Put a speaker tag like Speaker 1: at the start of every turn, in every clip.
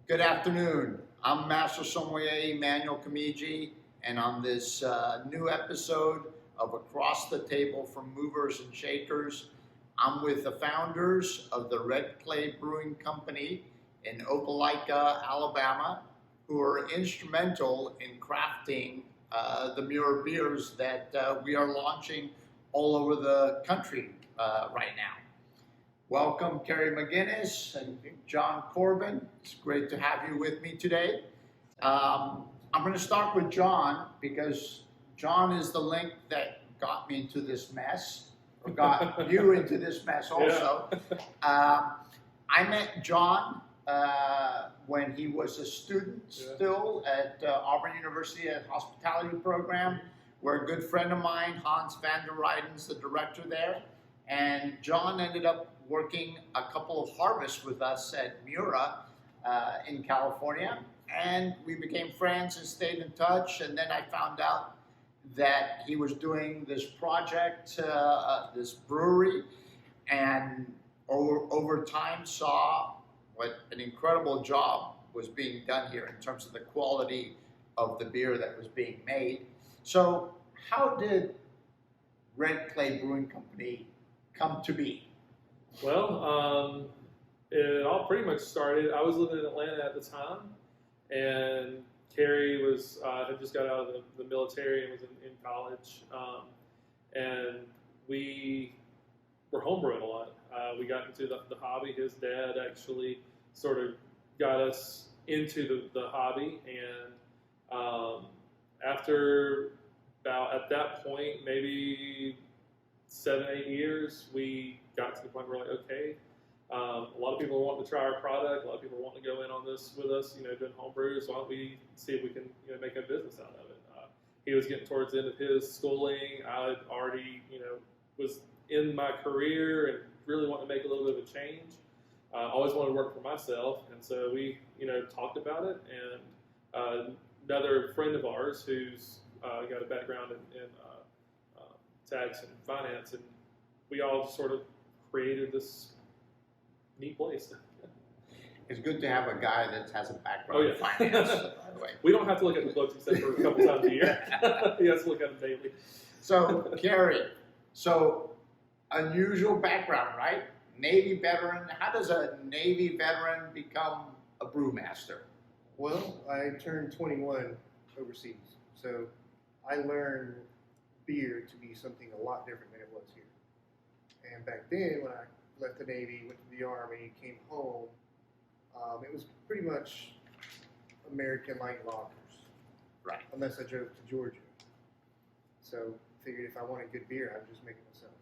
Speaker 1: Good afternoon. I'm Master Sommelier Emmanuel Kamiji, and on this new episode of Across the Table from Movers and Shakers, I'm with the founders of the Red Clay Brewing Company in Opelika, Alabama, who are instrumental in crafting the Muir beers that we are launching all over the country right now. Welcome, Kerry Mcginnis and John Corbin. It's great to have you with me today. I'm going to start with John because John is the link that got me into this mess, or got you into this mess also. Yeah. I met John when he was a student still at Auburn University at hospitality program, where a good friend of mine, Hans van der Rijden's the director there. And John ended up working a couple of harvests with us at Mura in California, and we became friends and stayed in touch. And then I found out that he was doing this project, this brewery, and over time saw what an incredible job was being done here in terms of the quality of the beer that was being made. So how did Red Clay Brewing Company come to be?
Speaker 2: Well, it all pretty much started. I was living in Atlanta at the time, and Kerry was had just got out of the military and was in college, and we were homebrewing a lot. We got into the hobby. His dad actually sort of got us into the hobby, and after about at that point, maybe 7-8 years, we got to the point where we're like, okay, a lot of people are wanting to try our product. A lot of people are wanting to go in on this with us, doing home brews. Why don't we see if we can, make a business out of it? He was getting towards the end of his schooling. I had already, was in my career and really wanted to make a little bit of a change. Always wanted to work for myself, and so we, talked about it. And another friend of ours who's got a background in tax and finance, and we all sort of created this neat place.
Speaker 1: It's good to have a guy that has a background in finance, by the way.
Speaker 2: We don't have to look at the books except for a couple times a year. He has to look at them daily.
Speaker 1: So, Kerry, unusual background, right? Navy veteran. How does a Navy veteran become a brewmaster?
Speaker 3: Well, I turned 21 overseas, so I learned beer to be something a lot different than it was here. And back then, when I left the Navy, went to the Army, came home, it was pretty much American light lagers,
Speaker 1: right?
Speaker 3: Unless I drove to Georgia. So figured if I wanted good beer, I'd just make it myself.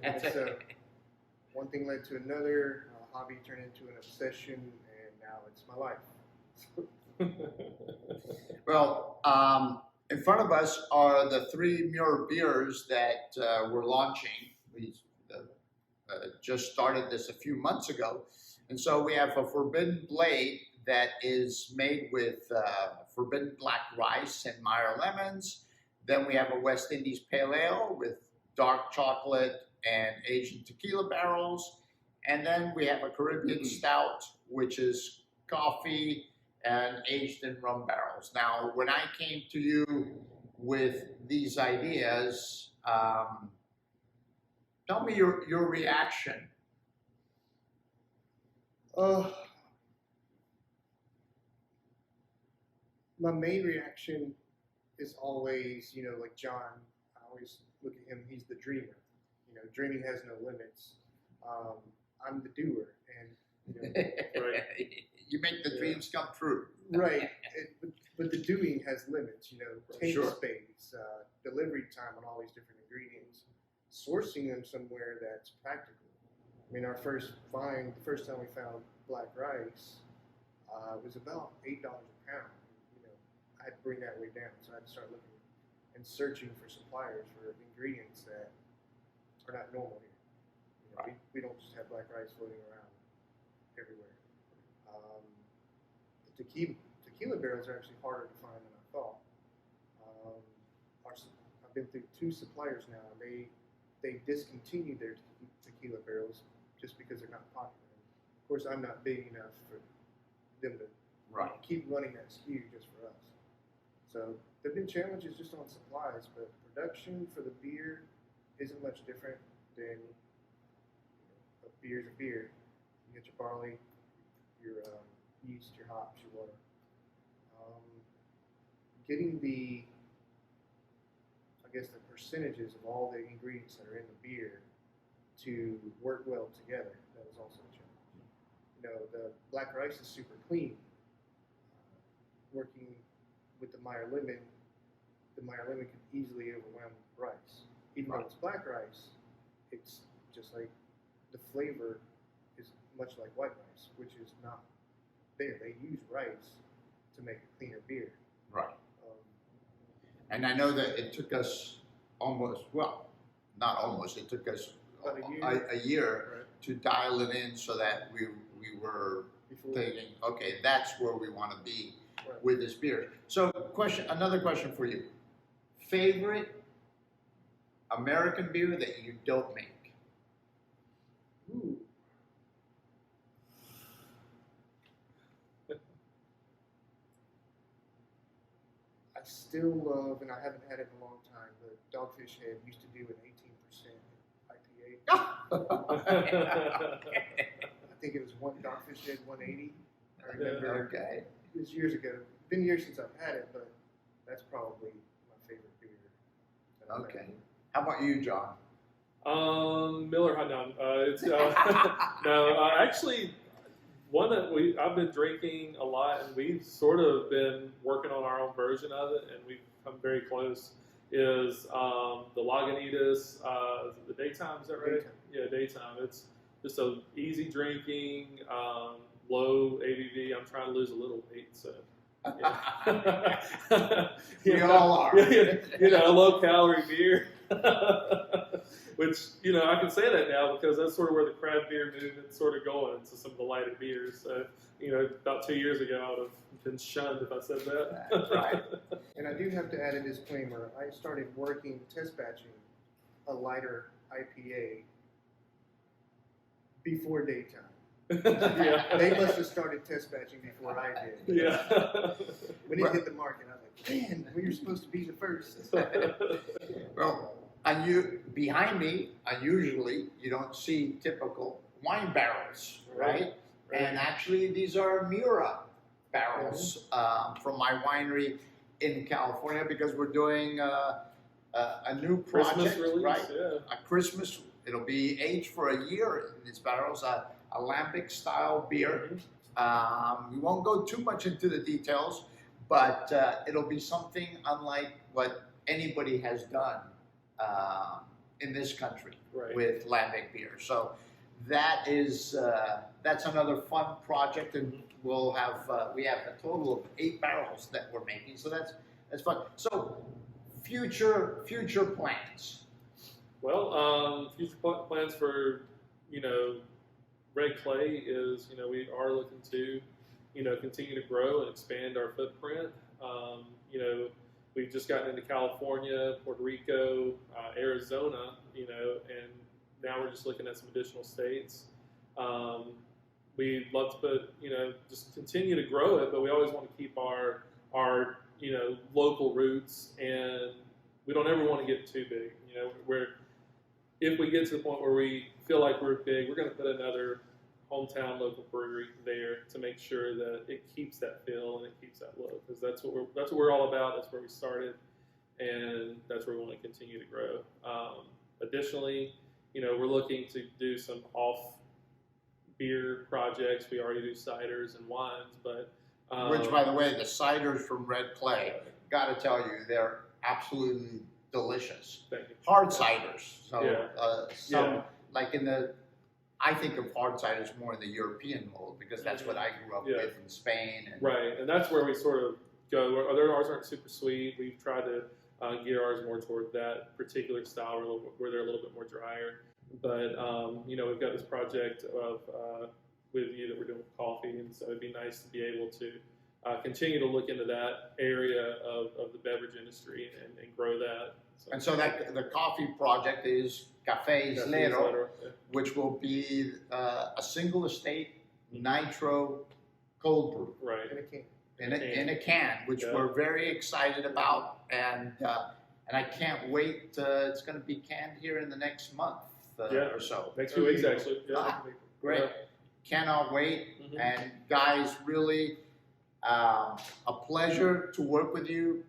Speaker 3: And so one thing led to another. Hobby turned into an obsession, and now it's my life.
Speaker 1: Well, in front of us are the 3 Muir beers that we're launching. We just started this a few months ago. And so we have a Forbidden Blade that is made with Forbidden Black Rice and Meyer lemons. Then we have a West Indies Pale Ale with dark chocolate and aged in tequila barrels. And then we have a Caribbean Stout, which is coffee and aged in rum barrels. Now, when I came to you with these ideas, tell me your reaction.
Speaker 3: My main reaction is always, like John, I always look at him, he's the dreamer. Dreaming has no limits. I'm the doer, and
Speaker 1: right. You make the dreams come true.
Speaker 3: Right, but the doing has limits. Tank
Speaker 1: Sure.
Speaker 3: space, delivery time on all these different ingredients, sourcing them somewhere that's practical. I mean, the first time we found black rice, was about $8 a pound. I had to bring that way down, so I had to start looking and searching for suppliers for ingredients that are not normal here.
Speaker 1: Right.
Speaker 3: We don't just have black rice floating around everywhere. The tequila barrels are actually harder to find than I thought. I've been through 2 suppliers now. They discontinued their tequila barrels just because they're not popular. And of course, I'm not big enough for them to
Speaker 1: Right.
Speaker 3: keep running that SKU just for us. So there've been challenges just on supplies, but production for the beer isn't much different than a beer's a beer. You get your barley, your yeast, your hops, your water. Getting the percentages of all the ingredients that are in the beer to work well together, that was also a challenge. The black rice is super clean. Working with the Meyer lemon can easily overwhelm the rice. Even though it's black rice, it's just like the flavor is much like white rice, which is not there. They use rice to make a cleaner beer.
Speaker 1: Right. And I know that it took us it took us
Speaker 3: About
Speaker 1: a year
Speaker 3: Right.
Speaker 1: to dial it in so that we were thinking, okay, that's where we want to be with this beer. So another question for you. Favorite American beer that you don't make?
Speaker 3: Ooh. I still love, and I haven't had it in a long time, but Dogfish Head used to do an 18% IPA. I think it was one Dogfish Head 180. I remember.
Speaker 1: Okay.
Speaker 3: It was years ago. Been years since I've had it, but that's probably my favorite beer. that I've
Speaker 1: Okay.
Speaker 3: had.
Speaker 1: How about you, John?
Speaker 2: Miller High Noon. Actually, one that I've been drinking a lot, and we've sort of been working on our own version of it, and we've come very close. Is the Lagunitas, the Daytime? Is that right?
Speaker 3: Daytime.
Speaker 2: Yeah, Daytime. It's just a easy drinking, low ABV. I'm trying to lose a little weight, so. Yeah.
Speaker 1: We all are.
Speaker 2: A low calorie beer. Which, I can say that now because that's sort of where the craft beer movement's sort of going into some of the lighter beers. So, about 2 years ago, I would have been shunned if I said that.
Speaker 1: That's right.
Speaker 3: And I do have to add a disclaimer. I started working test batching a lighter IPA before Daytime.
Speaker 2: Yeah.
Speaker 3: They must have started test batching before I did.
Speaker 2: Yeah.
Speaker 3: When it hit the market, I was like, man, we were supposed to be the first.
Speaker 1: Well, behind me, unusually, you don't see typical wine barrels, right? And actually, these are Mura barrels from my winery in California because we're doing a new project,
Speaker 2: Christmas release,
Speaker 1: right?
Speaker 2: yeah.
Speaker 1: A Christmas. It'll be aged for a year in these barrels. A lambic style beer. We won't go too much into the details, but it'll be something unlike what anybody has done in this country with lambic beer. So that is that's another fun project, and we have a total of 8 barrels that we're making. So that's fun. So future plans.
Speaker 2: Well, future plans for Red Clay is we are looking to continue to grow and expand our footprint. We've just gotten into California, Puerto Rico, Arizona, and now we're just looking at some additional states. We'd love to put, just continue to grow it, but we always want to keep our local roots, and we don't ever want to get too big. If we get to the point where we feel like we're big, we're going to put another hometown local brewery there to make sure that it keeps that feel and it keeps that look, because that's what we're all about. That's where we started, and that's where we want to continue to grow. Additionally, we're looking to do some off beer projects. We already do ciders and wines, but
Speaker 1: Which, by the way, the ciders from Red Clay, got to tell you, they're absolutely delicious.
Speaker 2: Thank you.
Speaker 1: Hard ciders. So,
Speaker 2: Yeah.
Speaker 1: like I think of hard ciders more in the European mold because that's what I grew up with in Spain. And
Speaker 2: Right, and that's where we sort of go. Ours aren't super sweet. We've tried to gear ours more toward that particular style where they're a little bit more drier. But, we've got this project with you that we're doing with coffee, and so it'd be nice to be able to continue to look into that area of the beverage industry and grow that.
Speaker 1: And so that the coffee project is Café Islero, which will be a single estate nitro cold brew
Speaker 2: Right.
Speaker 3: in a can.
Speaker 1: in a can, which
Speaker 2: Yeah.
Speaker 1: we're very excited about, and I can't wait. It's going to be canned here in the next month or so.
Speaker 2: Next few weeks, actually. Yeah.
Speaker 1: Ah, Great. Cannot wait.
Speaker 2: Mhm.
Speaker 1: And guys, really a pleasure to work with you.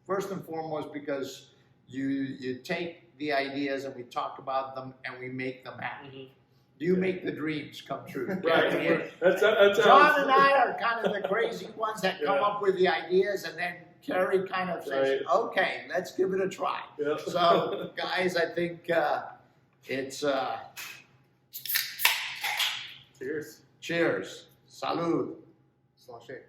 Speaker 1: First and foremost, because you take the ideas and we talk about them and we make them happen.
Speaker 2: Mhm.
Speaker 1: You make the dreams come true.
Speaker 2: Right. That's
Speaker 1: John and I are kind of the crazy ones that come
Speaker 2: Yeah.
Speaker 1: up with the ideas, and then Kerry kind of says,
Speaker 2: Right.
Speaker 1: "Okay, let's give it a try."
Speaker 2: Yeah.
Speaker 1: So, guys, I think it's
Speaker 2: Cheers.
Speaker 1: cheers, salud.
Speaker 3: Slashay.